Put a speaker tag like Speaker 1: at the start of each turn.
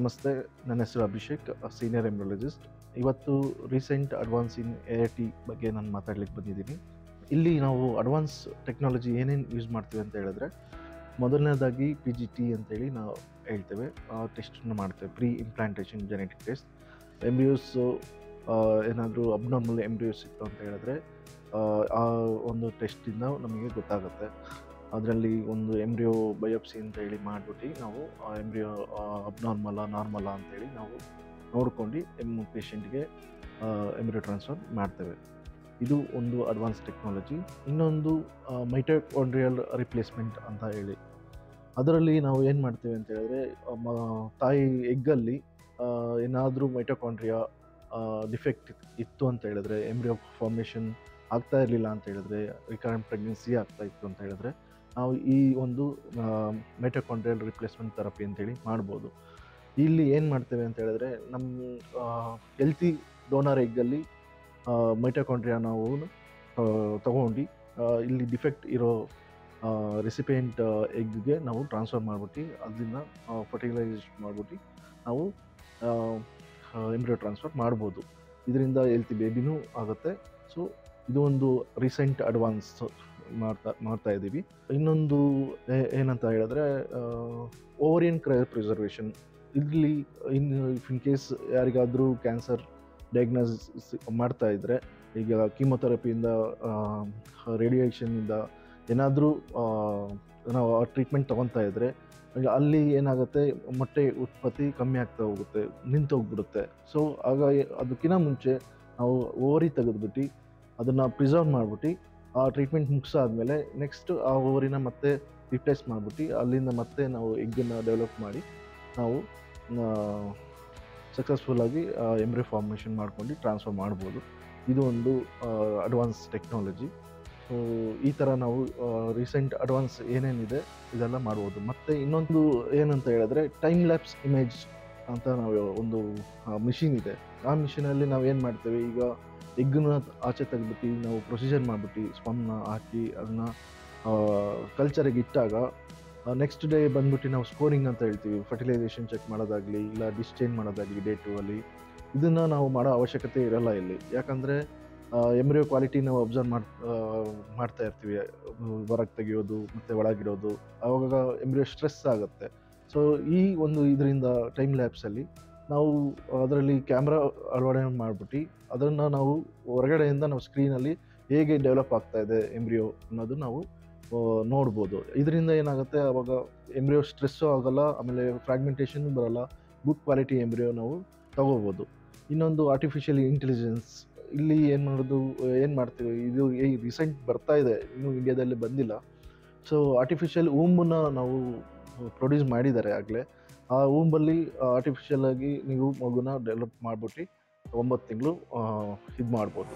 Speaker 1: ನಮಸ್ತೆ, ನನ್ನ ಹೆಸರು ಅಭಿಷೇಕ್, ಸೀನಿಯರ್ ಎಂಬ್ರಿಯಾಲಜಿಸ್ಟ್. ಇವತ್ತು ರೀಸೆಂಟ್ ಅಡ್ವಾನ್ಸ್ ಇನ್ AIT ಬಗ್ಗೆ ನಾನು ಮಾತಾಡ್ಲಿಕ್ಕೆ ಬಂದಿದ್ದೀನಿ. ಇಲ್ಲಿ ನಾವು ಅಡ್ವಾನ್ಸ್ ಟೆಕ್ನಾಲಜಿ ಏನೇನು ಯೂಸ್ ಮಾಡ್ತೀವಿ ಅಂತ ಹೇಳಿದ್ರೆ, ಮೊದಲನೇದಾಗಿ PGT ಅಂತೇಳಿ ನಾವು ಹೇಳ್ತೇವೆ. ಆ ಟೆಸ್ಟನ್ನು ಮಾಡ್ತೇವೆ, ಪ್ರೀ ಇಂಪ್ಲಾಂಟೇಷನ್ ಜೆನೆಟಿಕ್ ಟೆಸ್ಟ್. ಎಂಬ್ರಿಯೋಸು ಏನಾದರೂ ಅಬ್ನಾರ್ಮಲ್ ಎಂಬ್ರಿಯೋಸ್ ಇತ್ತು ಅಂತ ಹೇಳಿದ್ರೆ ಆ ಒಂದು ಟೆಸ್ಟಿಂದ ನಮಗೆ ಗೊತ್ತಾಗುತ್ತೆ. ಅದರಲ್ಲಿ ಒಂದು ಎಂಬ್ರಿಯೋ ಬಯೋಪ್ಸಿ ಅಂತ ಹೇಳಿ ಮಾಡಿಬಿಟ್ಟು ನಾವು ಆ ಎಂಬ್ರಿಯೋ ಅಬ್ನಾರ್ಮಲ ನಾರ್ಮಲ ಅಂತೇಳಿ ನಾವು ನೋಡ್ಕೊಂಡು ಪೇಷಂಟ್ಗೆ ಎಂಬ್ರಿಯೋ ಟ್ರಾನ್ಸ್ಫರ್ ಮಾಡ್ತೇವೆ. ಇದು ಒಂದು ಅಡ್ವಾನ್ಸ್ ಟೆಕ್ನಾಲಜಿ. ಇನ್ನೊಂದು ಮೈಟೋಕಾಂಡ್ರಿಯಲ್ ರಿಪ್ಲೇಸ್ಮೆಂಟ್ ಅಂತ ಹೇಳಿ, ಅದರಲ್ಲಿ ನಾವು ಏನು ಮಾಡ್ತೇವೆ ಅಂತ ಹೇಳಿದ್ರೆ, ತಾಯಿ ಎಗ್ಗಲ್ಲಿ ಏನಾದರೂ ಮೈಟೋಕಾಂಡ್ರಿಯಾ ಡಿಫೆಕ್ಟ್ ಇತ್ತು ಅಂತ ಹೇಳಿದ್ರೆ, ಎಂಬ್ರಿಯೋ ಫಾರ್ಮೇಷನ್ ಆಗ್ತಾ ಇರಲಿಲ್ಲ ಅಂತ ಹೇಳಿದ್ರೆ, ರಿಕರೆಂಟ್ ಪ್ರೆಗ್ನೆನ್ಸಿ ಆಗ್ತಾ ಇತ್ತು ಅಂತ ಹೇಳಿದ್ರೆ, ನಾವು ಈ ಒಂದು ಮೈಟೋಕಾಂಡ್ರಿಯಲ್ ರಿಪ್ಲೇಸ್ಮೆಂಟ್ ಥೆರಪಿ ಅಂತೇಳಿ ಮಾಡ್ಬೋದು. ಇಲ್ಲಿ ಏನು ಮಾಡ್ತೇವೆ ಅಂತ ಹೇಳಿದ್ರೆ, ನಮ್ಮ ಹೆಲ್ತಿ ಡೋನರ್ ಎಗ್ಗಲ್ಲಿ ಮೈಟೋಕಾಂಡ್ರಿಯಾ ನಾವು ತಗೊಂಡು ಇಲ್ಲಿ ಡಿಫೆಕ್ಟ್ ಇರೋ ರೆಸಿಪಿಯೆಂಟ್ ಎಗ್ಗೆ ನಾವು ಟ್ರಾನ್ಸ್ಫರ್ ಮಾಡಿಬಿಟ್ಟು ಅದನ್ನು ಫರ್ಟಿಲೈಸ್ ಮಾಡಿಬಿಟ್ಟು ನಾವು ಎಂಬ್ರಿಯೋ ಟ್ರಾನ್ಸ್ಫರ್ ಮಾಡ್ಬೋದು. ಇದರಿಂದ ಹೆಲ್ತಿ ಬೇಬಿನೂ ಆಗುತ್ತೆ. ಸೊ ಇದು ಒಂದು ರೀಸೆಂಟ್ ಅಡ್ವಾನ್ಸ್ ಮಾಡ್ತಾ ಇದ್ದೀವಿ. ಇನ್ನೊಂದು ಏನಂತ ಹೇಳಿದ್ರೆ, ಓವರಿಯನ್ ಕ್ರಯೋಪ್ರಿಸರ್ವೇಷನ್. ಇಲ್ಲಿ ಇನ್ ಕೇಸ್ ಯಾರಿಗಾದರೂ ಕ್ಯಾನ್ಸರ್ ಡಯಾಗ್ನೋಸಿಸ್ ಮಾಡ್ತಾ ಇದ್ದರೆ, ಈಗ ಕೀಮೊಥೆರಪಿಯಿಂದ ರೇಡಿಯೇಷನಿಂದ ಏನಾದರೂ ನಾವು ಟ್ರೀಟ್ಮೆಂಟ್ ತೊಗೊತಾ ಇದ್ದರೆ, ಅಲ್ಲಿ ಏನಾಗುತ್ತೆ, ಮೊಟ್ಟೆ ಉತ್ಪತ್ತಿ ಕಮ್ಮಿ ಆಗ್ತಾ ಹೋಗುತ್ತೆ, ನಿಂತೋಗ್ಬಿಡುತ್ತೆ. ಸೊ ಆಗ ಅದಕ್ಕಿಂತ ಮುಂಚೆ ನಾವು ಓವರಿ ತೆಗೆದ್ಬಿಟ್ಟು ಅದನ್ನು ಪ್ರಿಸರ್ವ್ ಮಾಡಿಬಿಟ್ಟು ಆ ಟ್ರೀಟ್ಮೆಂಟ್ ಮುಗಿಸಾದ್ಮೇಲೆ ನೆಕ್ಸ್ಟ್ ಆ ಓವರಿನ ಮತ್ತೆ ರಿಪ್ಲೇಸ್ ಮಾಡಿಬಿಟ್ಟು ಅಲ್ಲಿಂದ ಮತ್ತೆ ನಾವು ಎಗ್ಗನ್ನು ಡೆವಲಪ್ ಮಾಡಿ ನಾವು ಸಕ್ಸಸ್ಫುಲ್ಲಾಗಿ ಎಂಬ್ರಿಯೋ ಫಾರ್ಮೇಷನ್ ಮಾಡ್ಕೊಂಡು ಟ್ರಾನ್ಸ್ಫರ್ ಮಾಡ್ಬೋದು. ಇದು ಒಂದು ಅಡ್ವಾನ್ಸ್ ಟೆಕ್ನಾಲಜಿ. ಸೊ ಈ ಥರ ನಾವು ರೀಸೆಂಟ್ ಅಡ್ವಾನ್ಸ್ ಏನೇನಿದೆ ಇದೆಲ್ಲ ಮಾಡ್ಬೋದು. ಮತ್ತು ಇನ್ನೊಂದು ಏನಂತ ಹೇಳಿದ್ರೆ, ಟೈಮ್ ಲ್ಯಾಪ್ಸ್ ಇಮೇಜ್ ಅಂತ ನಾವು ಒಂದು ಮಿಷಿನ್ ಇದೆ. ಆ ಮಿಷಿನಲ್ಲಿ ನಾವು ಏನು ಮಾಡ್ತೇವೆ, ಈಗ ಎಗ್ಗನ್ನ ಆಚೆ ತೆಗೆದ್ಬಿಟ್ಟು ನಾವು ಪ್ರೊಸೀಜರ್ ಮಾಡಿಬಿಟ್ಟು ಸ್ಪಮ್ನ ಹಾಕಿ ಅದನ್ನು ಕಲ್ಚರಿಗೆ ಇಟ್ಟಾಗ ನೆಕ್ಸ್ಟ್ ಡೇ ಬಂದ್ಬಿಟ್ಟು ನಾವು ಸ್ಕೋರಿಂಗ್ ಅಂತ ಹೇಳ್ತೀವಿ, ಫರ್ಟಿಲೈಸೇಷನ್ ಚೆಕ್ ಮಾಡೋದಾಗಲಿ ಇಲ್ಲ ಡಿಸ್ಚೇಂಜ್ ಮಾಡೋದಾಗಲಿ ಡೇ 2 ಅಲ್ಲಿ, ಇದನ್ನು ನಾವು ಮಾಡೋ ಅವಶ್ಯಕತೆ ಇರಲ್ಲ ಇಲ್ಲಿ. ಯಾಕಂದರೆ ಎಂಬ್ರಿಯೋ ಕ್ವಾಲಿಟಿ ನಾವು ಅಬ್ಸರ್ವ್ ಮಾಡ್ತಾ ಇರ್ತೀವಿ, ಹೊರಗೆ ತೆಗೆಯೋದು ಮತ್ತು ಒಳಗಿಡೋದು, ಆವಾಗ ಎಂಬ್ರಿಯೋ ಸ್ಟ್ರೆಸ್ ಆಗುತ್ತೆ. ಸೊ ಈ ಒಂದು ಇದರಿಂದ ಟೈಮ್ ಲ್ಯಾಪ್ಸಲ್ಲಿ ನಾವು ಅದರಲ್ಲಿ ಕ್ಯಾಮ್ರಾ ಅಳವಡನೆ ಮಾಡಿಬಿಟ್ಟು ಅದನ್ನು ನಾವು ಹೊರಗಡೆಯಿಂದ ನಾವು ಸ್ಕ್ರೀನಲ್ಲಿ ಹೇಗೆ ಡೆವಲಪ್ ಆಗ್ತಾ ಇದೆ ಎಂಬ್ರಿಯೋ ಅನ್ನೋದು ನಾವು ನೋಡ್ಬೋದು. ಇದರಿಂದ ಏನಾಗುತ್ತೆ, ಆವಾಗ ಎಂಬ್ರಿಯೋ ಸ್ಟ್ರೆಸ್ಸು ಆಗೋಲ್ಲ, ಆಮೇಲೆ ಫ್ರಾಗ್ಮೆಂಟೇಷನ್ ಬರೋಲ್ಲ, ಗುಡ್ ಕ್ವಾಲಿಟಿ ಎಂಬ್ರಿಯೋ ನಾವು ತಗೋಬೋದು. ಇನ್ನೊಂದು ಆರ್ಟಿಫಿಷಿಯಲ್ ಇಂಟೆಲಿಜೆನ್ಸ್. ಇಲ್ಲಿ ಏನು ಮಾಡ್ತೀವಿ, ಇದು ರೀಸೆಂಟ್ ಬರ್ತಾ ಇದೆ, ಇನ್ನೂ ಇಂಡಿಯಾದಲ್ಲಿ ಬಂದಿಲ್ಲ. ಸೊ ಆರ್ಟಿಫಿಷಿಯಲ್ ಊಂಬನ್ನ ನಾವು ಪ್ರೊಡ್ಯೂಸ್ ಮಾಡಿದ್ದಾರೆ ಆಗಲೇ. ಆ ಊಂಬಲ್ಲಿ ಆರ್ಟಿಫಿಷಿಯಲ್ ಆಗಿ ನೀವು ಮಗುನ ಡೆವಲಪ್ ಮಾಡಿಬಿಟ್ಟು 9 ತಿಂಗಳು ಇದು ಮಾಡ್ಬೋದು.